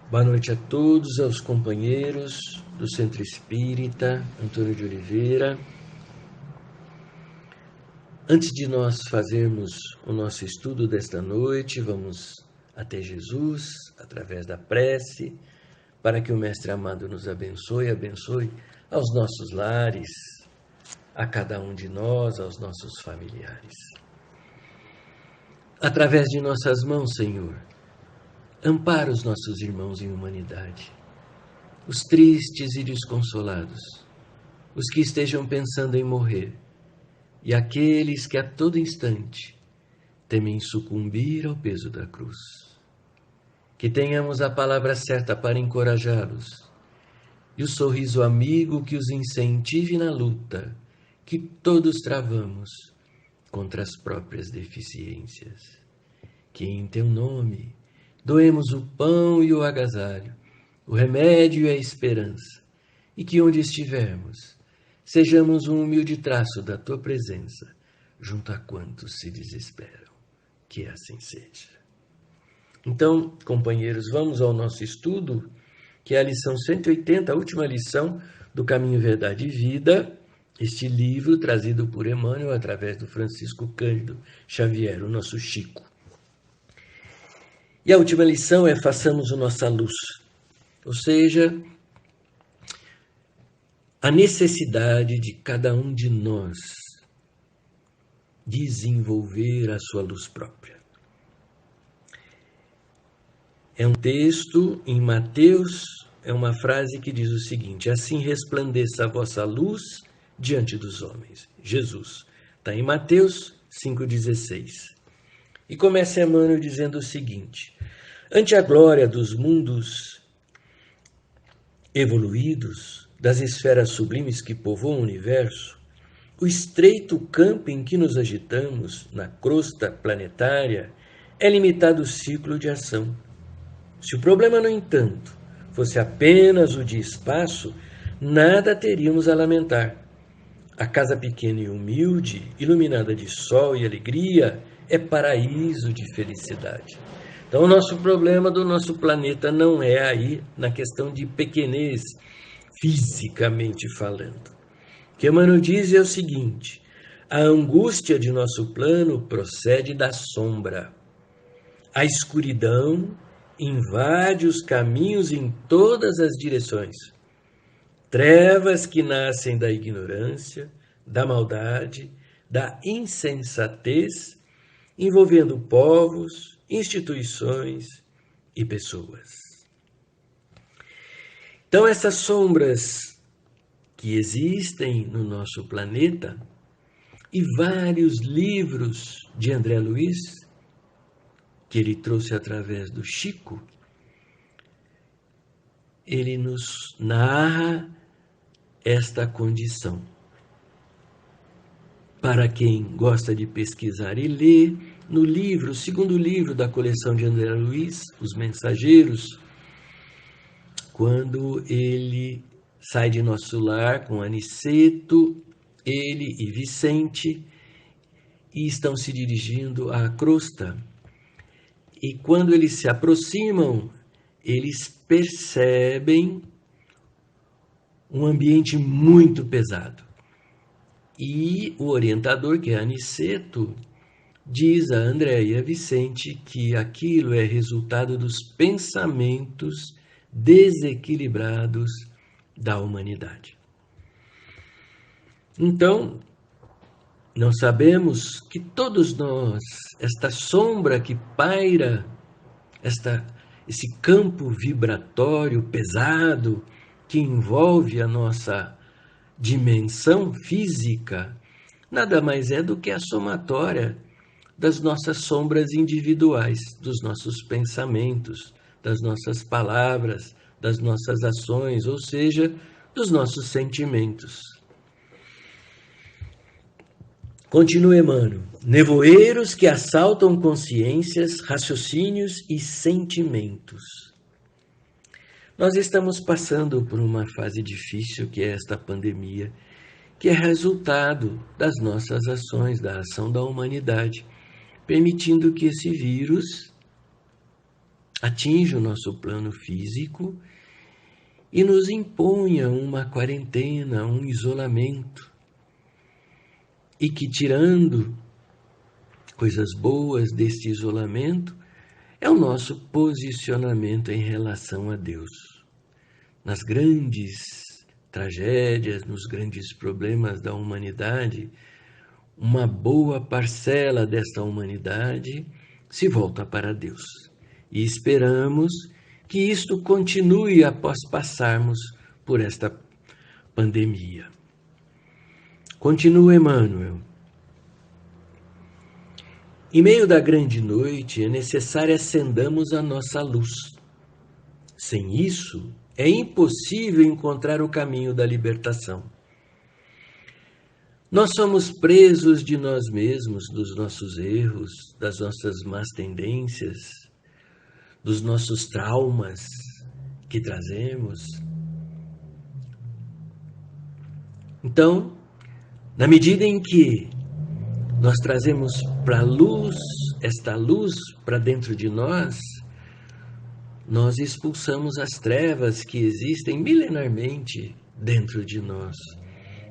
Boa noite a todos, aos companheiros do Centro Espírita Antônio de Oliveira. Antes de nós fazermos o nosso estudo desta noite, vamos até Jesus, através da prece, para que o Mestre amado nos abençoe aos nossos lares, a cada um de nós, aos nossos familiares. Através de nossas mãos, Senhor, ampara os nossos irmãos em humanidade, os tristes e desconsolados, os que estejam pensando em morrer, e aqueles que a todo instante temem sucumbir ao peso da cruz. Que tenhamos a palavra certa para encorajá-los e o sorriso amigo que os incentive na luta que todos travamos contra as próprias deficiências. Que em teu nome doemos o pão e o agasalho, o remédio e a esperança, e que onde estivermos, sejamos um humilde traço da tua presença, junto a quantos se desesperam. Que assim seja. Então, companheiros, vamos ao nosso estudo, que é a lição 180, a última lição do Caminho, Verdade e Vida, este livro trazido por Emmanuel através do Francisco Cândido Xavier, o nosso Chico. E a última lição é: façamos a nossa luz, ou seja, a necessidade de cada um de nós desenvolver a sua luz própria. É um texto em Mateus, é uma frase que diz o seguinte: assim resplandeça a vossa luz diante dos homens. Jesus, está em Mateus 5,16. E começa Emmanuel dizendo o seguinte: ante a glória dos mundos evoluídos, das esferas sublimes que povoam o universo, o estreito campo em que nos agitamos, na crosta planetária, é limitado o ciclo de ação. Se o problema, no entanto, fosse apenas o de espaço, nada teríamos a lamentar. A casa pequena e humilde, iluminada de sol e alegria, é paraíso de felicidade. Então, o nosso problema do nosso planeta não é aí na questão de pequenez, fisicamente falando. O que Emmanuel diz é o seguinte: a angústia de nosso plano procede da sombra. A escuridão invade os caminhos em todas as direções. Trevas que nascem da ignorância, da maldade, da insensatez, envolvendo povos, instituições e pessoas. Então, essas sombras que existem no nosso planeta, e vários livros de André Luiz, que ele trouxe através do Chico, ele nos narra esta condição. Para quem gosta de pesquisar e ler, no livro, o segundo livro da coleção de André Luiz, Os Mensageiros, quando ele sai de nosso lar com Aniceto, ele e Vicente, e estão se dirigindo à crosta. E quando eles se aproximam, eles percebem um ambiente muito pesado. E o orientador, que é Aniceto, diz a André e a Vicente que aquilo é resultado dos pensamentos desequilibrados da humanidade. Então, nós sabemos que todos nós, esta sombra que paira, esse campo vibratório pesado que envolve a nossa dimensão física, nada mais é do que a somatória das nossas sombras individuais, dos nossos pensamentos, das nossas palavras, das nossas ações, ou seja, dos nossos sentimentos. Continua Emmanuel: nevoeiros que assaltam consciências, raciocínios e sentimentos. Nós estamos passando por uma fase difícil, que é esta pandemia, que é resultado das nossas ações, da ação da humanidade, permitindo que esse vírus atinja o nosso plano físico e nos imponha uma quarentena, um isolamento, e que, tirando coisas boas deste isolamento, é o nosso posicionamento em relação a Deus. Nas grandes tragédias, nos grandes problemas da humanidade, uma boa parcela desta humanidade se volta para Deus. E esperamos que isto continue após passarmos por esta pandemia. Continua Emmanuel. Em meio da grande noite, é necessário acendamos a nossa luz. Sem isso, é impossível encontrar o caminho da libertação. Nós somos presos de nós mesmos, dos nossos erros, das nossas más tendências, dos nossos traumas que trazemos. Então, na medida em que nós trazemos para a luz, esta luz para dentro de nós, nós expulsamos as trevas que existem milenarmente dentro de nós.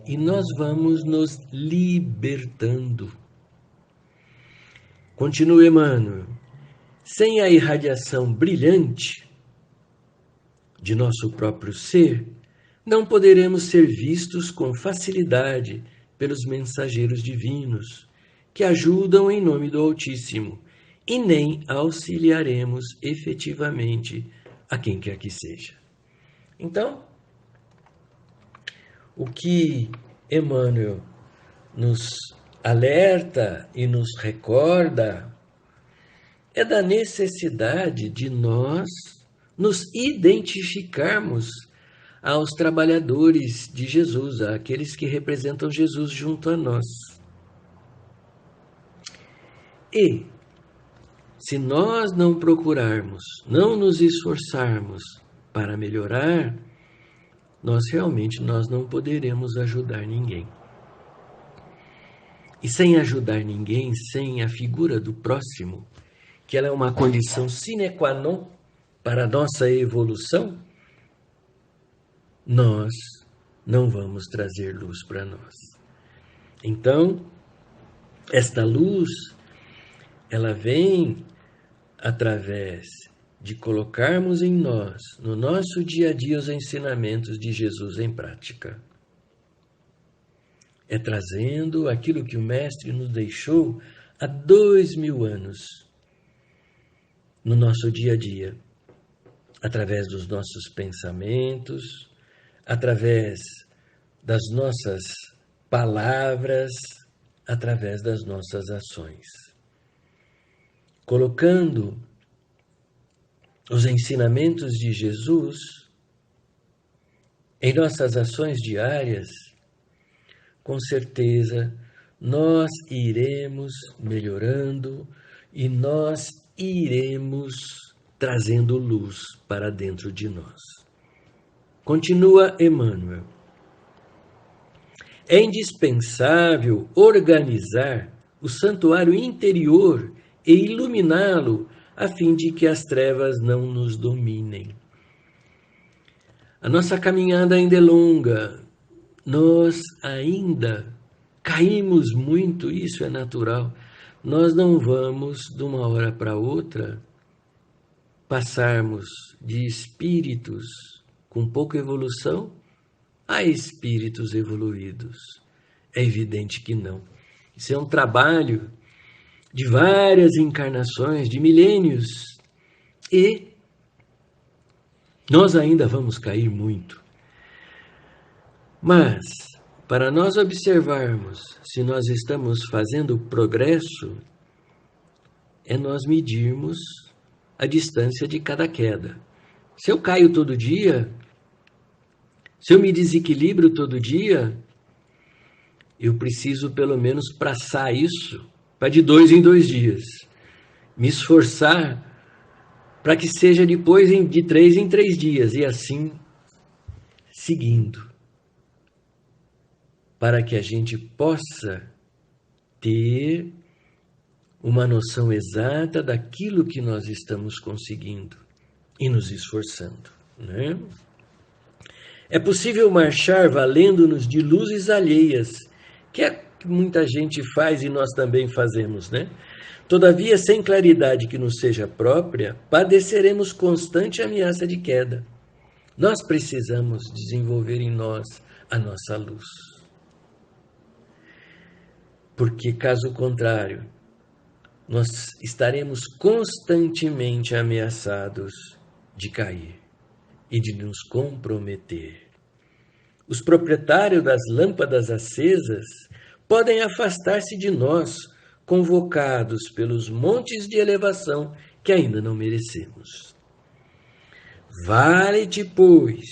E nós vamos nos libertando. Continua Emmanuel. Sem a irradiação brilhante de nosso próprio ser, não poderemos ser vistos com facilidade pelos mensageiros divinos, que ajudam em nome do Altíssimo, e nem auxiliaremos efetivamente a quem quer que seja. Então, o que Emmanuel nos alerta e nos recorda é da necessidade de nós nos identificarmos aos trabalhadores de Jesus, àqueles que representam Jesus junto a nós. E, se nós não procurarmos, não nos esforçarmos para melhorar, nós não poderemos ajudar ninguém. E sem ajudar ninguém, sem a figura do próximo, que ela é uma condição sine qua non para a nossa evolução, nós não vamos trazer luz para nós. Então, esta luz, ela vem através de colocarmos em nós, no nosso dia a dia, os ensinamentos de Jesus em prática. É trazendo aquilo que o Mestre nos deixou há 2000 anos no nosso dia a dia, através dos nossos pensamentos, através das nossas palavras, através das nossas ações. Colocando os ensinamentos de Jesus em nossas ações diárias, com certeza nós iremos melhorando e nós iremos trazendo luz para dentro de nós. Continua Emmanuel. É indispensável organizar o santuário interior e iluminá-lo a fim de que as trevas não nos dominem. A nossa caminhada ainda é longa, nós ainda caímos muito, isso é natural. Nós não vamos, de uma hora para outra, passarmos de espíritos com pouca evolução a espíritos evoluídos. É evidente que não. Isso é um trabalho de várias encarnações, de milênios, e nós ainda vamos cair muito. Mas, para nós observarmos se nós estamos fazendo progresso, é nós medirmos a distância de cada queda. Se eu caio todo dia, se eu me desequilibro todo dia, eu preciso pelo menos praçar isso para de 2 em 2 dias. Me esforçar para que seja depois de 3 em 3 dias, e assim seguindo. Para que a gente possa ter uma noção exata daquilo que nós estamos conseguindo. e nos esforçando, né? É possível marchar valendo-nos de luzes alheias, que é o que muita gente faz e nós também fazemos, né? Todavia, sem claridade que nos seja própria, padeceremos constante ameaça de queda. Nós precisamos desenvolver em nós a nossa luz. Porque, caso contrário, nós estaremos constantemente ameaçados de cair e de nos comprometer. Os proprietários das lâmpadas acesas podem afastar-se de nós, convocados pelos montes de elevação que ainda não merecemos. Vale-te, pois,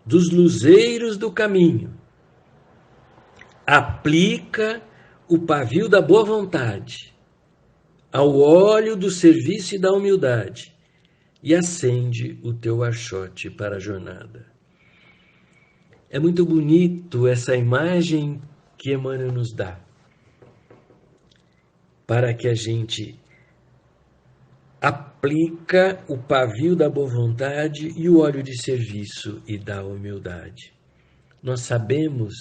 dos luzeiros do caminho. Aplica o pavio da boa vontade ao óleo do serviço e da humildade e acende o teu achote para a jornada. É muito bonito essa imagem que Emmanuel nos dá, para que a gente aplica o pavio da boa vontade e o óleo de serviço e da humildade. Nós sabemos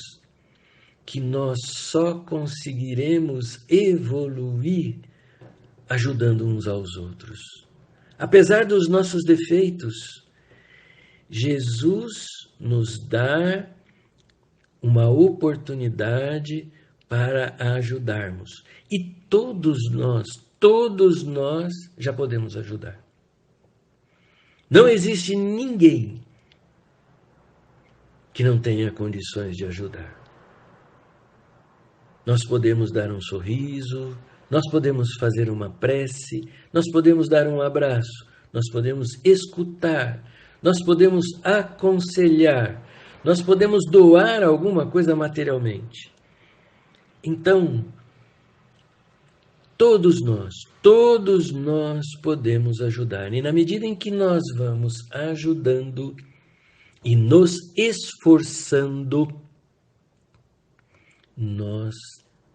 que nós só conseguiremos evoluir ajudando uns aos outros. Apesar dos nossos defeitos, Jesus nos dá uma oportunidade para ajudarmos. E todos nós já podemos ajudar. Não existe ninguém que não tenha condições de ajudar. Nós podemos dar um sorriso, nós podemos fazer uma prece, nós podemos dar um abraço, nós podemos escutar, nós podemos aconselhar, nós podemos doar alguma coisa materialmente. Então, todos nós podemos ajudar. E na medida em que nós vamos ajudando e nos esforçando, nós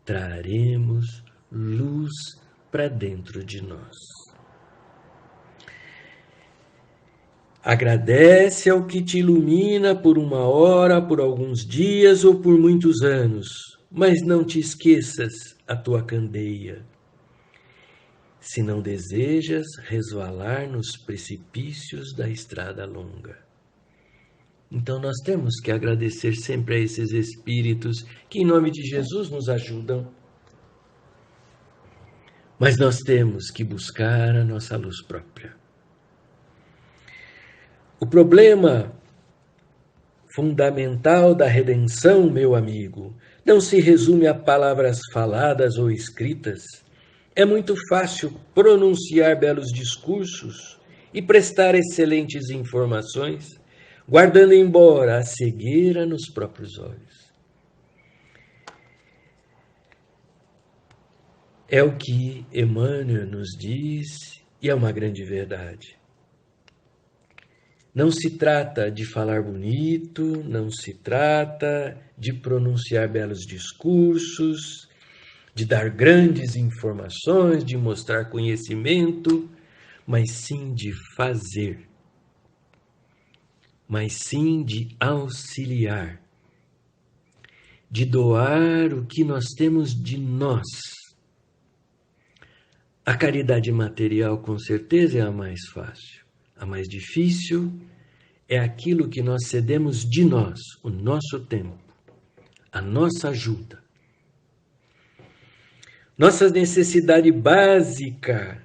traremos luz para dentro de nós. Agradece ao que te ilumina por uma hora, por alguns dias ou por muitos anos, mas não te esqueças a tua candeia. Se não desejas resvalar nos precipícios da estrada longa. Então nós temos que agradecer sempre a esses espíritos que em nome de Jesus nos ajudam. Mas nós temos que buscar a nossa luz própria. O problema fundamental da redenção, meu amigo, não se resume a palavras faladas ou escritas. É muito fácil pronunciar belos discursos e prestar excelentes informações, guardando embora a cegueira nos próprios olhos. É o que Emmanuel nos diz e é uma grande verdade. Não se trata de falar bonito, não se trata de pronunciar belos discursos, de dar grandes informações, de mostrar conhecimento, mas sim de fazer, mas sim de auxiliar, de doar o que nós temos de nós. A caridade material, com certeza, é a mais fácil. A mais difícil é aquilo que nós cedemos de nós, o nosso tempo, a nossa ajuda. Nossa necessidade básica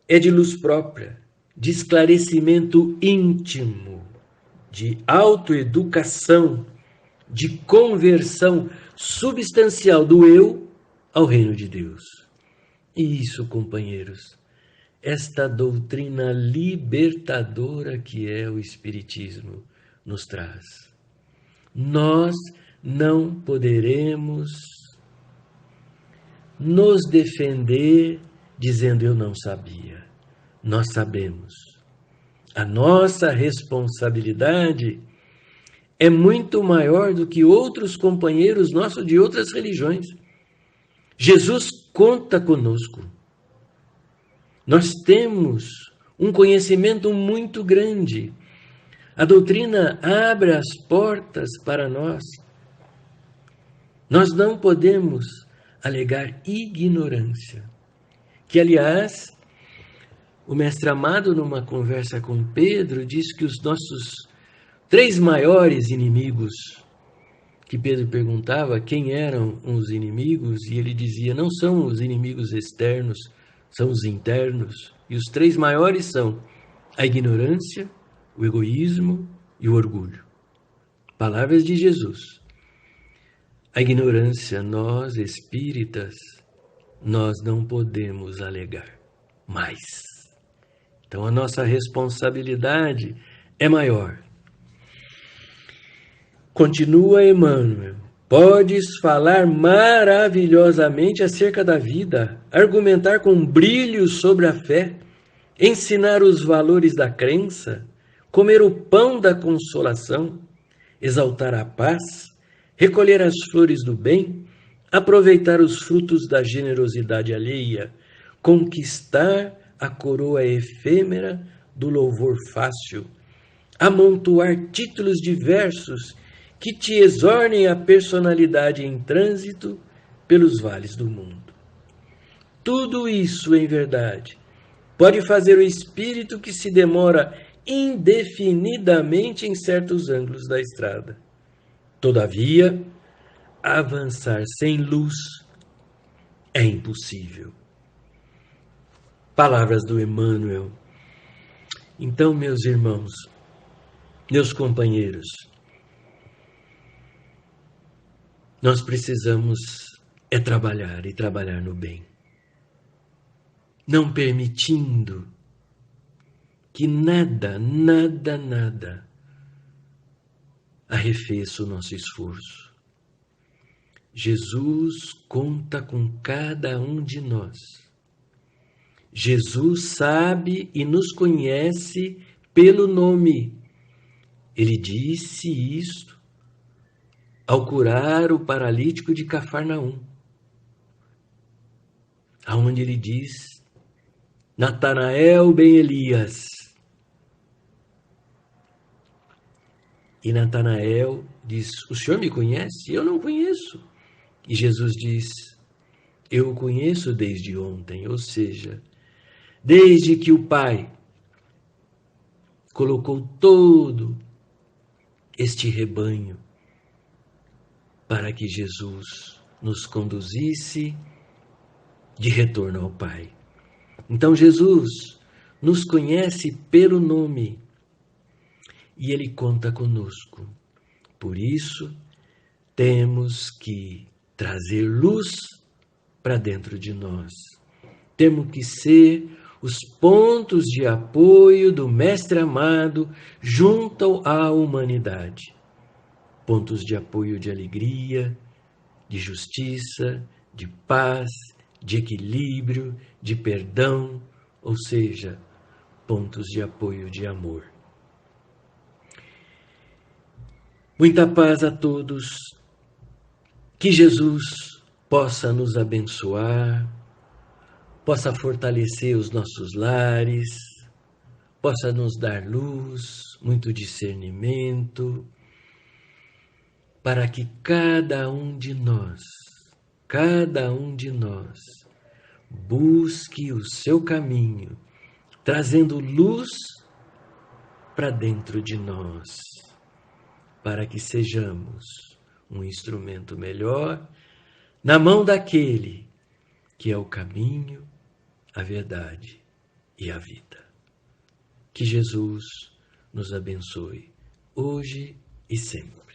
é de luz própria, de esclarecimento íntimo, de autoeducação, de conversão substancial do eu ao reino de Deus. E isso, companheiros, esta doutrina libertadora que é o Espiritismo nos traz. Nós não poderemos nos defender dizendo eu não sabia. Nós sabemos. A nossa responsabilidade é muito maior do que outros companheiros nossos de outras religiões. Jesus conta conosco. Nós temos um conhecimento muito grande. A doutrina abre as portas para nós. Nós não podemos alegar ignorância, que, aliás, o mestre Amado, numa conversa com Pedro, diz que os nossos 3 maiores inimigos, que Pedro perguntava quem eram os inimigos, e ele dizia, não são os inimigos externos, são os internos. E os 3 maiores são a ignorância, o egoísmo e o orgulho. Palavras de Jesus. A ignorância, nós espíritas, nós não podemos alegar mais. Então a nossa responsabilidade é maior. Continua Emmanuel. Podes falar maravilhosamente acerca da vida, argumentar com brilho sobre a fé, ensinar os valores da crença, comer o pão da consolação, exaltar a paz, recolher as flores do bem, aproveitar os frutos da generosidade alheia, conquistar a coroa efêmera do louvor fácil, amontoar títulos diversos que te exornem a personalidade em trânsito pelos vales do mundo. Tudo isso, em verdade, pode fazer o espírito que se demora indefinidamente em certos ângulos da estrada. Todavia, avançar sem luz é impossível. Palavras do Emmanuel. Então, meus irmãos, meus companheiros, nós precisamos trabalhar e trabalhar no bem, não permitindo que nada arrefeça o nosso esforço. Jesus conta com cada um de nós. Jesus sabe e nos conhece pelo nome. Ele disse isto ao curar o paralítico de Cafarnaum, aonde ele diz, Natanael ben Elias. E Natanael diz, o senhor me conhece? Eu não conheço. E Jesus diz, eu o conheço desde ontem, ou seja, desde que o Pai colocou todo este rebanho para que Jesus nos conduzisse de retorno ao Pai. Então Jesus nos conhece pelo nome e Ele conta conosco. Por isso, temos que trazer luz para dentro de nós. Temos que ser os pontos de apoio do Mestre Amado junto à humanidade. Pontos de apoio de alegria, de justiça, de paz, de equilíbrio, de perdão, ou seja, pontos de apoio de amor. Muita paz a todos, que Jesus possa nos abençoar, possa fortalecer os nossos lares, possa nos dar luz, muito discernimento, para que cada um de nós busque o seu caminho, trazendo luz para dentro de nós, para que sejamos um instrumento melhor na mão daquele que é o caminho, a verdade e a vida. Que Jesus nos abençoe hoje e sempre.